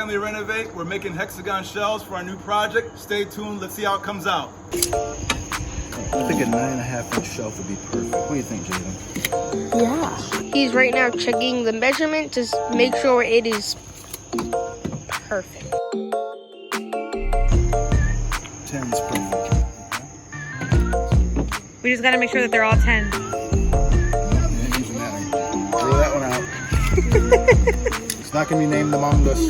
family renovate. We're making hexagon shelves for our new project. Stay tuned. Let's see how it comes out. I think a 9.5-inch shelf would be perfect. What do you think, Jaden? Yeah. He's right now checking the measurement to make sure it is perfect. 10 is perfect. We just gotta make sure that they're all 10. Throw that one out. It's not gonna be named among us.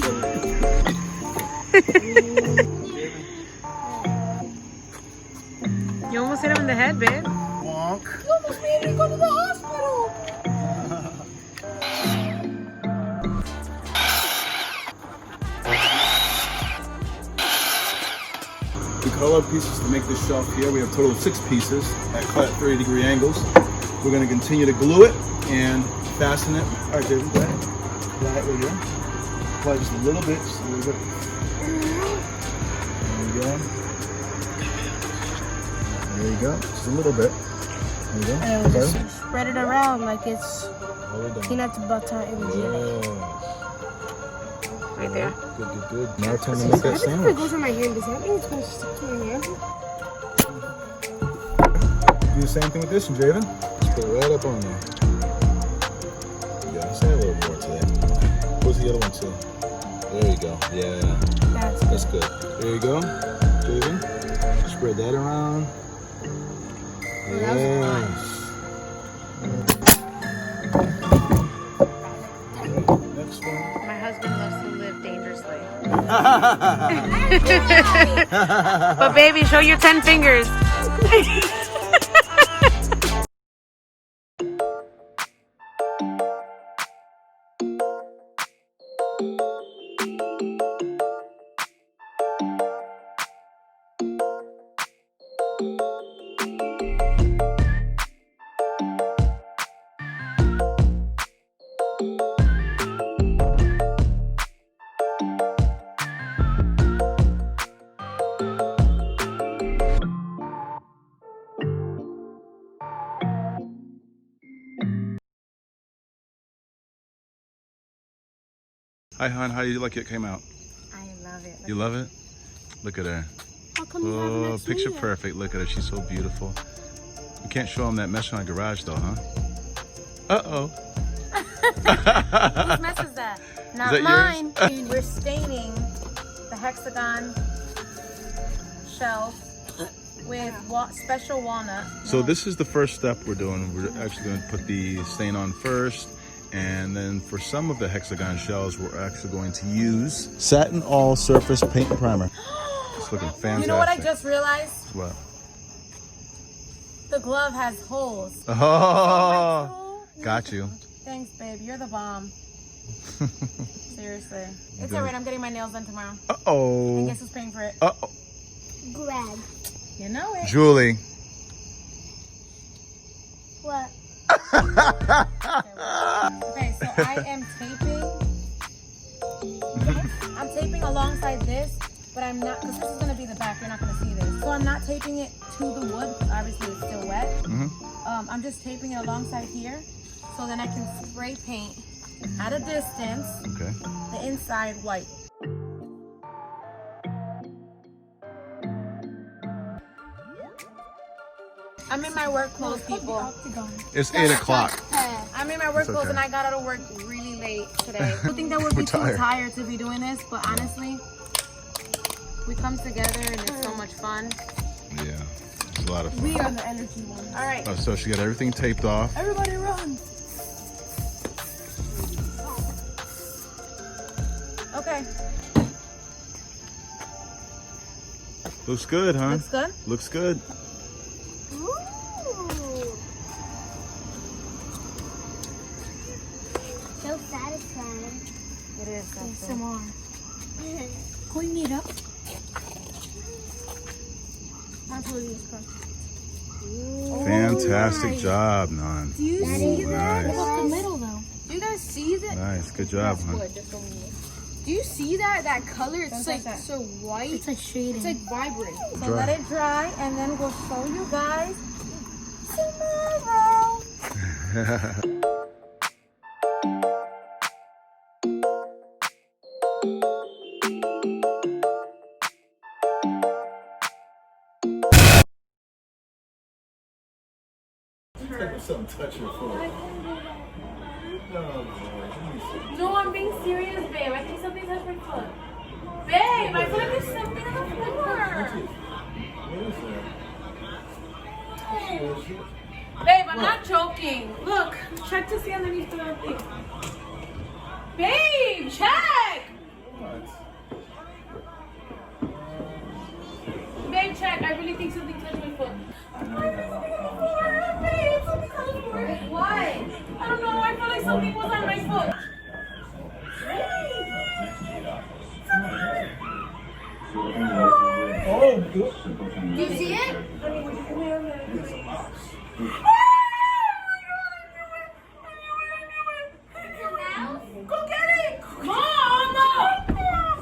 You almost hit him in the head, babe. Wonk. You almost made me go to the hospital. We cut all our pieces to make this shelf here. We have a total of 6 pieces that cut at 30-degree angles. We're going to continue to glue it and fasten it. All right, David, go ahead. Apply it right here. Apply just a little bit, just a little bit. There you go. There you go. Just a little bit. There you go. And we'll just spread it around like it's peanut butter and jelly. Yeah. Right there. Good, good, good. Now time to make that If it sandwich. goes on my hand, does that mean it's going to stick to my hand? Do the same thing with this one, Javen. Just put it right up on there. Yeah, say a little more to that. What's the other one too? There you go. Yeah, that's good. There you go, Javen. Spread that around. Yes. Next one. My husband loves to live dangerously. But baby, show your 10 fingers. Hi, hon. How do you like it came out? I love it. You love it? Look at her. How come you have a Oh, nice picture video? perfect. Look at her. She's so beautiful. You can't show them that mesh on a garage though, huh? Uh-oh. Whose mess is that? Not that mine. yours? We're staining the hexagon shelf with special walnut. So this is the first step we're doing. We're actually going to put the stain on first. And then for some of the hexagon shells, we're actually going to use satin all surface paint and primer. It's looking fantastic. You know what I just realized? What? The glove has holes. Oh, got you. Thanks, babe. You're the bomb. Seriously. It's all right. I'm getting my nails done tomorrow. Uh-oh. And guess who's paying for it? Uh-oh. Greg. You know it. Julie. What? Okay, so I am taping. I'm taping alongside this, but I'm not, because this is going to be the back. You're not going to see this. So I'm not taping it to the wood. Obviously, it's still wet. I'm just taping it alongside here, so then I can spray paint at a distance the inside white. I'm in my work clothes, people. It's 8 o'clock. I'm in my work clothes okay. and I got out of work really late today. I think that would be too tired to be doing this, but honestly, we come together and it's so much fun. Yeah, it's a lot of fun. We are the energy ones. All right. Oh, so she got everything taped off. Everybody run. Okay. Looks good, huh? Looks good? Looks good. So satisfying. It is. Some more. Clean it up. That's what it is. Fantastic job, Nan. Do you see that? Nice. Look at the middle though. Do you guys see that? Nice, good job, hon. Do you see that color? It's like so white. It's like shading. It's like vibrant. So let it dry and then we'll show you guys tomorrow. Something touch your foot. No, I'm being serious, babe. I think something touched my foot. Babe, I feel like there's something on the floor. Babe, I'm not joking. Look, check to see underneath the thing. Babe, check. Babe, check. I really think something touched my foot. Babe, something touched my foot. What? I don't know. I feel like something was on my foot. Oh, Do you see it? Go get it! Mom!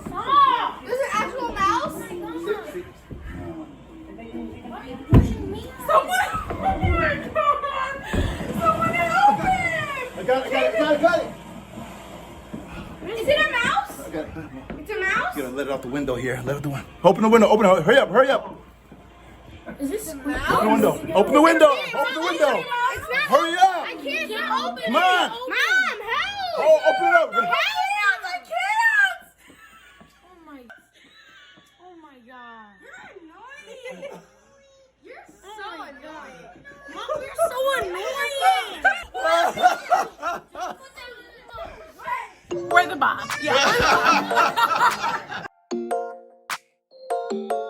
Stop! There's an actual mouse? Someone! Oh my God! Someone help me! I got it. Is it a mouse? I got it. It's a mouse? You gotta let it out the window here. Let it out the window. Open the window. Open it. Hurry up. Is this a mouse? Open the window. Open the window. It's Open the not window. opening. It's not Hurry up. I can't open it. Come on. Mom, help! Oh, open it up. Help! I can't! Oh my God. You're so annoying. Mom, you're so annoying. Where's the box? Yeah.